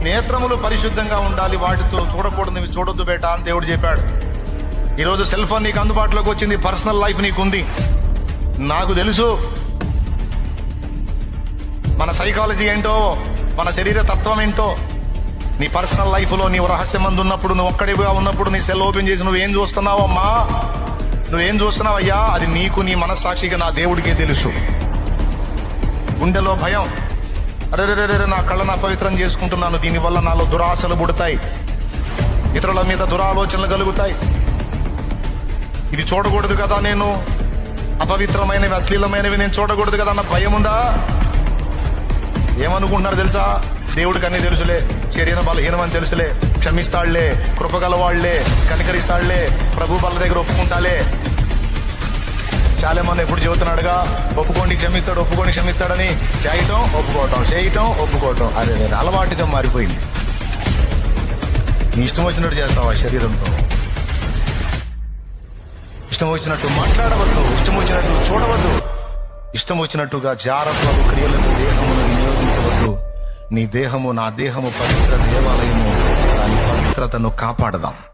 నేత్రములు పరిశుద్ధంగా ఉండాలి, వాటితో చూడకూడదు చూడొద్దు బేటా అని దేవుడు చెప్పాడు. ఈరోజు సెల్ ఫోన్ నీకు అందుబాటులోకి వచ్చింది, పర్సనల్ లైఫ్ నీకుంది. నాకు తెలుసు మన సైకాలజీ ఏంటో, మన శరీర తత్వం ఏంటో. నీ పర్సనల్ లైఫ్ లో నీవు రహస్యమందు ఉన్నప్పుడు, నువ్వు ఒక్కడిగా ఉన్నప్పుడు నీ సెల్ ఓపెన్ చేసి నువ్వేం చూస్తున్నావు అమ్మా, నువ్వేం చూస్తున్నావయ్యా, అది నీకు నీ మనస్సాక్షిగా నా దేవుడికే తెలుసు. గుండెలో భయం, అరే నా కళ్ళను అపవిత్రం చేసుకుంటున్నాను, దీనివల్ల నాలో దురాశలు పుడతాయి, ఇతరుల మీద దురాలోచనలు కలుగుతాయి, ఇది చూడకూడదు కదా, నేను అపవిత్రమైనవి అశ్లీలమైనవి నేను చూడకూడదు కదా అన్న భయం ఉందా? ఏమనుకుంటున్నారు తెలుసా? దేవుడికి అన్ని తెలుసులే, శరీర బలహీనమని తెలుసులే, క్షమిస్తాళ్లే, కృపగలవాళ్లే, కనికరిస్తాళ్లే, ప్రభు బల దగ్గర ఒప్పుకుంటాలే. చాలా మంది ఎప్పుడు చెబుతున్నాడుగా, ఒప్పుకోండి క్షమిస్తాడు, ఒప్పుకోండి క్షమిస్తాడని. చేయటం ఒప్పుకోవటం, చేయటం ఒప్పుకోవటం, అదే అలవాటుగా మారిపోయింది. నీ ఇష్టం వచ్చినట్టు చేస్తావా శరీరంతో? ఇష్టం వచ్చినట్టు మాట్లాడవద్దు, ఇష్టం వచ్చినట్టు చూడవద్దు, ఇష్టం వచ్చినట్టుగా జారత్వపు క్రియలను దేహమును వినియోగించవద్దు. నీ దేహము నా దేహము పవిత్ర దేవాలయము, దాని పవిత్రతను కాపాడదాం.